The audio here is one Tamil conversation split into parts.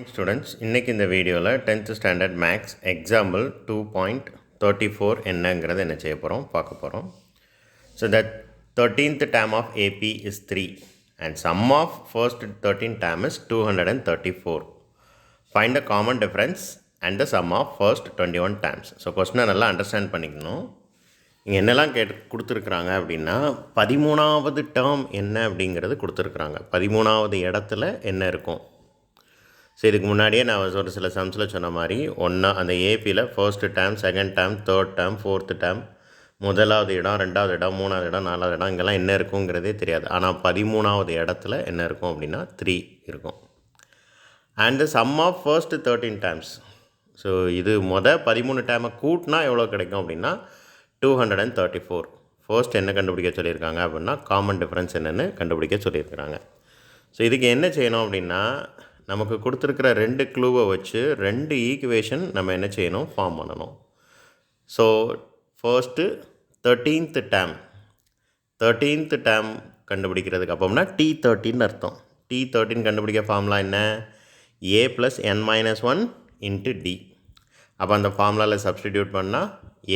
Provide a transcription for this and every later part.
ஸ்டூடெண்ட்ஸ், இன்றைக்கி இந்த வீடியோவில் 10th ஸ்டாண்டர்ட் மேக்ஸ் எக்ஸாம்பிள் 2.34 என்னங்கிறத என்ன செய்ய போகிறோம் பார்க்க போகிறோம். So the 13th term of AP is 3 and sum of first 13 term is 234. Find the common difference and the sum of first 21 terms. So கொஸ்டினை நல்லா அண்டர்ஸ்டாண்ட் பண்ணிக்கணும். இங்கே என்னெல்லாம் கொடுத்துருக்குறாங்க அப்படின்னா 13வது டேர்ம் என்ன அப்படிங்கிறது கொடுத்துருக்குறாங்க. 13வது இடத்துல என்ன இருக்கும். ஸோ இதுக்கு முன்னாடியே நான் ஒரு சில சம்ஸில் சொன்ன மாதிரி அந்த ஏபியில் first term, second term, third term, fourth term, முதலாவது இடம், ரெண்டாவது இடம், மூணாவது இடம், நாலாவது இடம், இங்கெல்லாம் என்ன இருக்குங்கிறதே தெரியாது. ஆனால் 13வது இடத்துல என்ன இருக்கும் அப்படின்னா 3 இருக்கும். And sum of first 13 terms. So இது 13 டேர்மை கூட்டினா எவ்வளோ கிடைக்கும் அப்படின்னா 234. ஃபர்ஸ்ட் என்ன கண்டுபிடிக்க சொல்லியிருக்காங்க அப்படின்னா காமன் டிஃப்ரென்ஸ் என்னென்னு கண்டுபிடிக்க சொல்லியிருக்கிறாங்க. ஸோ இதுக்கு என்ன செய்யணும் அப்படின்னா நமக்கு கொடுத்துருக்கிற 2 க்ளூவை வச்சு 2 ஈக்குவேஷன் நம்ம என்ன செய்யணும், ஃபார்ம் பண்ணணும். ஸோ ஃபர்ஸ்ட்டு 13th டேர்ம் கண்டுபிடிக்கிறதுக்கு அப்போம்னா T13 அர்த்தம். T13 கண்டுபிடிக்க ஃபார்முலா என்ன, A + n-1 × D. அப்போ அந்த ஃபார்முலாவில் சப்ஸ்டிடியூட் பண்ணால்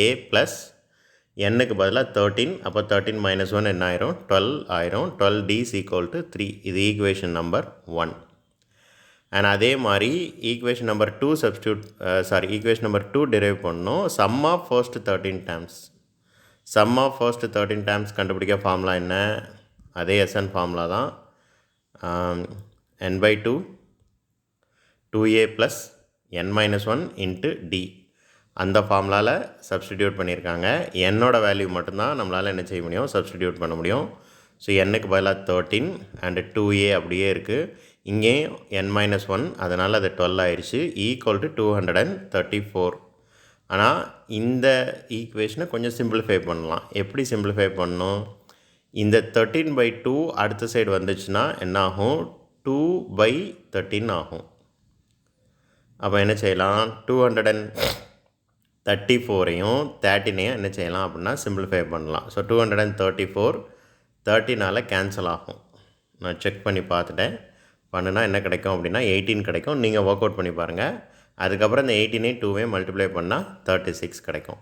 A + n-க்கு பதிலாக 13, அப்போ 13 - 1 என்ன ஆயிரும், 12 ஆயிரும். 12D = 3. இது ஈக்குவேஷன் நம்பர் 1. அண்ட் அதே மாதிரி ஈக்குவேஷன் நம்பர் 2 டெரைவ் பண்ணணும். Sum of first 13 terms. Sum of first 13 terms கண்டுபிடிக்க ஃபார்முலா என்ன, அதே SN ஃபார்முலா தான். n/2 2A + n-1 × D. அந்த ஃபார்முலாவில் சப்ஸ்டிடியூட் பண்ணியிருக்காங்க. என்னோட வேல்யூ மட்டும்தான் நம்மளால் என்ன செய்ய முடியும், சப்ஸ்டிடியூட் பண்ண முடியும். ஸோ n-க்கு பதிலாக 13 அண்டு 2A அப்படியே இருக்குது. இங்கேயும் n-1, அதனால் அது 12 ஆயிடுச்சு. = 234. ஆனால் இந்த ஈக்குவேஷனை கொஞ்சம் சிம்பிளிஃபை பண்ணலாம். எப்படி சிம்பிளிஃபை பண்ணணும், இந்த 13/2 அடுத்த சைடு வந்துச்சுன்னா என்ன ஆகும், 2/13 ஆகும். அப்போ என்ன செய்யலாம், 234ஐயும் 13ஐயும் என்ன செய்யலாம் அப்படின்னா சிம்பிளிஃபை பண்ணலாம். ஸோ 234 13ஆல் கேன்சல் ஆகும். நான் செக் பண்ணி பார்த்துட்டேன். பண்ணுனா என்ன கிடைக்கும் அப்படின்னா 18 கிடைக்கும். நீங்கள் ஒர்க் அவுட் பண்ணி பாருங்கள். அதுக்கப்புறம் இந்த 18ஐயும் 2ஐயும் மல்டிப்ளை பண்ணால் 36 கிடைக்கும்.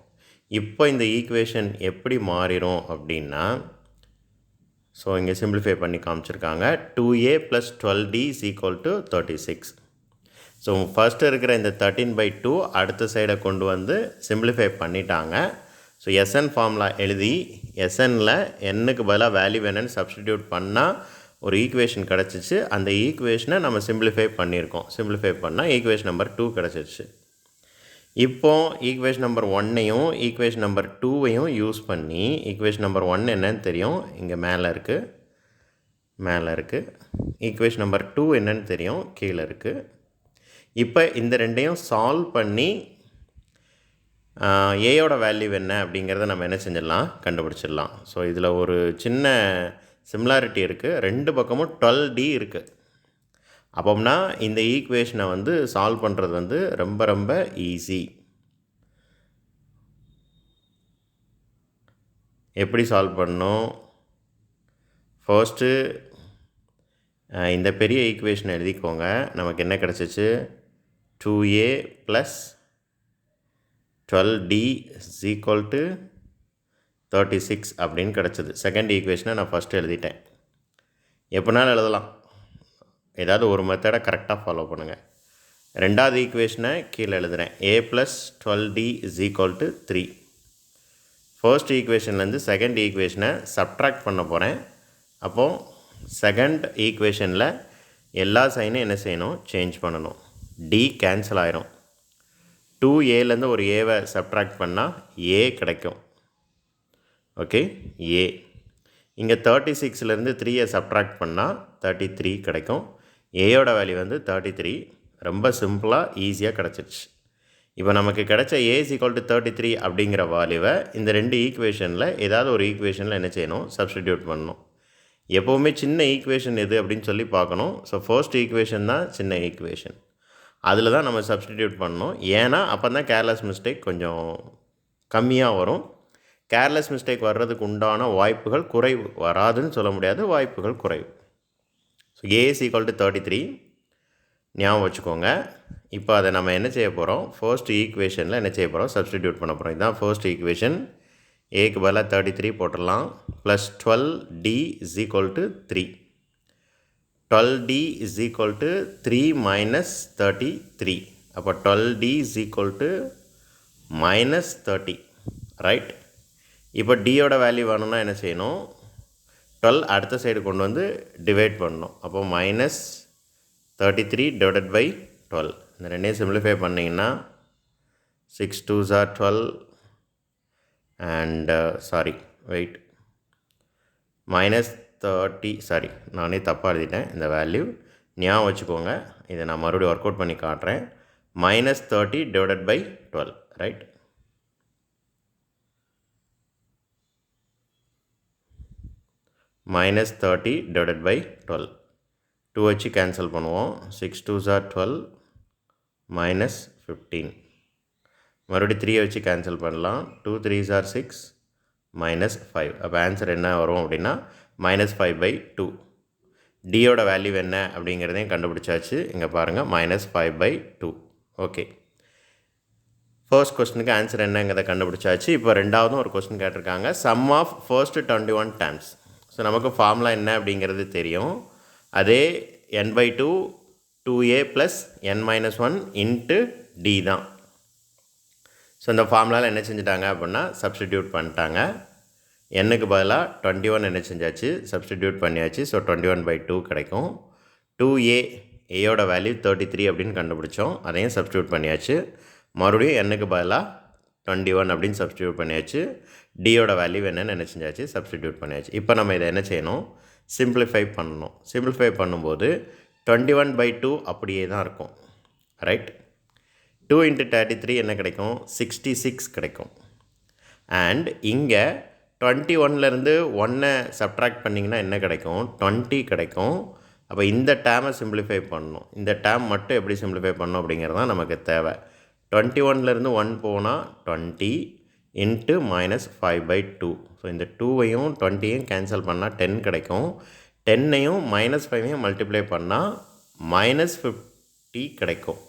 இப்போ இந்த ஈக்குவேஷன் எப்படி மாறிடும் அப்படின்னா, ஸோ இங்கே சிம்பிளிஃபை பண்ணி காமிச்சிருக்காங்க. 2A + 12D = 36. ஸோ ஃபஸ்ட்டு இருக்கிற இந்த 13/2 அடுத்த சைடை கொண்டு வந்து சிம்பிளிஃபை பண்ணிட்டாங்க. ஸோ SN ஃபார்முலா எழுதி SNல் n-க்கு பதிலாக வேல்யூ என்னன்னு சப்ஸ்டிடியூட் பண்ணால் ஒரு ஈக்குவேஷன் கிடச்சிச்சு. அந்த ஈக்குவேஷனை நம்ம சிம்பிளிஃபை பண்ணியிருக்கோம். சிம்பிளிஃபை பண்ணால் ஈக்குவேஷன் நம்பர் 2 கிடச்சிருச்சு. இப்போது ஈக்குவேஷன் நம்பர் 1ஐயும் ஈக்குவேஷன் நம்பர் 2ஐயும் யூஸ் பண்ணி, ஈக்குவேஷன் நம்பர் 1 என்னன்னு தெரியும், இங்கே மேலே இருக்குது. ஈக்குவேஷன் நம்பர் 2 என்னன்னு தெரியும், கீழே இருக்குது. இப்போ இந்த ரெண்டையும் சால்வ் பண்ணி ஏயோட வேல்யூ என்ன அப்படிங்கிறத நம்ம என்ன செஞ்சிடலாம், கண்டுபிடிச்சிடலாம். ஸோ இதில் ஒரு சின்ன சிமிலாரிட்டி இருக்குது. 2 பக்கமும் 12D இருக்குது. அப்போம்னா இந்த ஈக்குவேஷனை வந்து சால்வ் பண்ணுறது ரொம்ப ரொம்ப ஈஸி. எப்படி சால்வ் பண்ணணும், ஃபர்ஸ்ட்டு இந்த பெரிய ஈக்குவேஷனை எழுதிக்கோங்க. நமக்கு என்ன கிடச்சிச்சு, 2A + 12D = 36 அப்படின்னு கிடச்சிது. செகண்ட் ஈக்குவேஷனை நான் ஃபஸ்ட்டு எழுதிட்டேன். எப்படினாலும் எழுதலாம், ஏதாவது ஒரு மெத்தடை கரெக்டாக ஃபாலோ பண்ணுங்கள். ரெண்டாவது ஈக்குவேஷனை கீழே எழுதுகிறேன். A + 12D = 3. ஃபர்ஸ்ட் ஈக்குவேஷன்லேருந்து செகண்ட் ஈக்குவேஷனை சப்ட்ராக்ட் பண்ண போகிறேன். அப்போது செகண்ட் ஈக்குவேஷனில் எல்லா சைனும் என்ன செய்யணும், சேஞ்ச் பண்ணணும். D கேன்சல் ஆயிரும். 2Aலேருந்து ஒரு ஏவை சப்ட்ராக்ட் பண்ணால் A கிடைக்கும். Okay, A. இங்கே 36லேருந்து 3ஐ சப்ட்ராக்ட் பண்ணால் 33 கிடைக்கும். ஏயோட வேல்யூ 33. ரொம்ப சிம்பிளாக ஈஸியாக கிடச்சிருச்சு. இப்போ நமக்கு கிடைச்ச A = 33 அப்படிங்கிற வேல்யூவை இந்த 2 ஈக்குவேஷனில் ஏதாவது ஒரு ஈக்குவேஷனில் என்ன செய்யணும், சப்ஸ்டிடியூட் பண்ணணும். எப்போவுமே சின்ன ஈக்குவேஷன் எது அப்படின்னு சொல்லி பார்க்கணும். ஸோ ஃபர்ஸ்ட் ஈக்குவேஷன் தான் சின்ன ஈக்குவேஷன், அதில் தான் நம்ம சப்ஸ்டிடியூட் பண்ணணும். ஏன்னா அப்போ தான் கேர்லெஸ் மிஸ்டேக் கொஞ்சம் கம்மியாக வரும். கேர்லெஸ் மிஸ்டேக் வர்றதுக்கு உண்டான வாய்ப்புகள் குறைவு, வராதுன்னு சொல்ல முடியாது, வாய்ப்புகள் குறைவு. So A = 33. ஞாபகம் வச்சுக்கோங்க. இப்போ அதை நம்ம என்ன செய்ய போகிறோம், ஃபர்ஸ்ட் ஈக்குவேஷனில் என்ன செய்ய போகிறோம், சப்ஸ்டிடியூட் பண்ண போகிறோம். இதுதான் ஃபர்ஸ்ட் ஈக்குவேஷன். ஏக்கு பதிலாக 33 போட்டுடலாம். Plus 12d is equal to 3. 12d is equal to 3 minus 33. அப்போ 12d is equal to minus 30. Right. இப்போ டியோட வேல்யூ வேணும்னா என்ன செய்யணும், 12 அடுத்த சைடு கொண்டு வந்து டிவைட் பண்ணணும். அப்போ மைனஸ் 33 டிவைடட் பை 12. இந்த ரெண்டையும் சிம்பிளிஃபை பண்ணிங்கன்னா 6 2s are 12 and wait minus 30 நானே தப்பாக எழுதிட்டேன் இந்த வேல்யூ. ஞாபகம் வச்சுக்கோங்க, இதை நான் மறுபடியும் ஒர்க் அவுட் பண்ணி காட்டுறேன். Minus 30 divided by 12. Right. Minus 30 divided by 12. 2 வச்சு கேன்சல் பண்ணுவோம். 6 2s are 12 மைனஸ் 15. மறுபடியும் 3 வச்சு கேன்சல் பண்ணலாம். 2 3s are 6 மைனஸ் 5. அப்போ ஆன்சர் என்ன வரும் அப்படின்னா மைனஸ் 5/2. டியோட வேல்யூ என்ன அப்படிங்கிறதையும் கண்டுபிடிச்சாச்சு. இங்கே பாருங்கள், மைனஸ் 5/2. ஓகே, ஃபர்ஸ்ட் கொஸ்டினுக்கு ஆன்சர் என்னங்கிறத கண்டுபிடிச்சாச்சு. இப்போ ரெண்டாவதும் ஒரு கொஸ்டின் கேட்டிருக்காங்க. Sum of first 21 terms. So நமக்கு ஃபார்முலா என்ன அப்படிங்கிறது தெரியும். அதே n/2 2a plus n-1 into d தான். ஸோ இந்த ஃபார்முலாவில் என்ன செஞ்சுட்டாங்க அப்படின்னா சப்ஸ்டிடியூட் பண்ணிட்டாங்க. என்னுக்கு பதிலாக 21 என்ன செஞ்சாச்சு, சப்ஸ்டிடியூட் பண்ணியாச்சு. ஸோ 21/2 கிடைக்கும். 2a, ஏயோட வேல்யூ 33 அப்படின்னு கண்டுபிடிச்சோம், அதையும் சப்ஸ்டிடியூட் பண்ணியாச்சு. மறுபடியும் என்னுக்கு பதிலாக 21 அப்படின்னு சப்ஸ்டிடியூட் பண்ணியாச்சு. டியோட வேல்யூ என்னன்னு என்ன செஞ்சாச்சு, சப்ஸ்டிடியூட் பண்ணியாச்சு. இப்போ நம்ம இதை என்ன செய்யணும், சிம்பிளிஃபை பண்ணணும். சிம்பிளிஃபை பண்ணும்போது 21/2 அப்படியே தான் இருக்கும். ரைட். 2 × 33 என்ன கிடைக்கும், 66 கிடைக்கும். அண்ட் இங்கே 21லேருந்து 1 சப்ட்ராக்ட் பண்ணிங்கன்னா என்ன கிடைக்கும், 20 கிடைக்கும். அப்போ இந்த டேர்மை சிம்பிளிஃபை பண்ணணும். இந்த டேர்ம் மட்டும் எப்படி சிம்பிளிஃபை பண்ணணும் அப்படிங்கிறது தான் நமக்கு தேவை. 21லேருந்து 1 போனால் 20 இன்ட்டு மைனஸ் 5/2. ஸோ இந்த 2வையும் 20யும் கேன்சல் பண்ணால் 10 கிடைக்கும். 10ஐயும் மைனஸ் 5ஐயும் மல்டிப்ளை பண்ணால் மைனஸ் 50 கிடைக்கும்.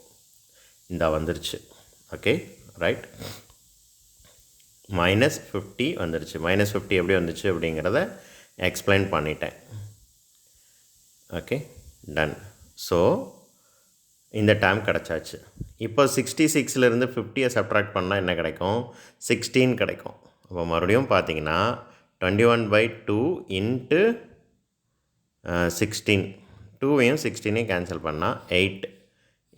இந்த வந்துருச்சு. Okay, right. மைனஸ் 50 வந்துருச்சு. மைனஸ் 50 எப்படி வந்துச்சு அப்படிங்கிறத எக்ஸ்பிளைன் பண்ணிட்டேன். Okay, done. ஸோ இந்த டேர்ம் கிடச்சாச்சு. இப்போ 66லேருந்து 50யை சப்ட்ராக்ட் பண்ணால் என்ன கிடைக்கும், 16 கிடைக்கும். அப்போ மறுபடியும் பார்த்தீங்கன்னா 21/2 இன்ட்டு 16. 2வையும் 16ஐயும் கேன்சல் பண்ணால் 8.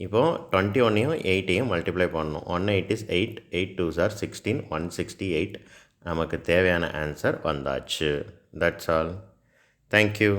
இப்போது 21ஐயும் 8ஐயும் மல்டிப்ளை பண்ணணும். 1 8 is 8, 8 2s are 16, 168. நமக்கு தேவையான ஆன்சர் வந்தாச்சு. That's all. தேங்க்யூ.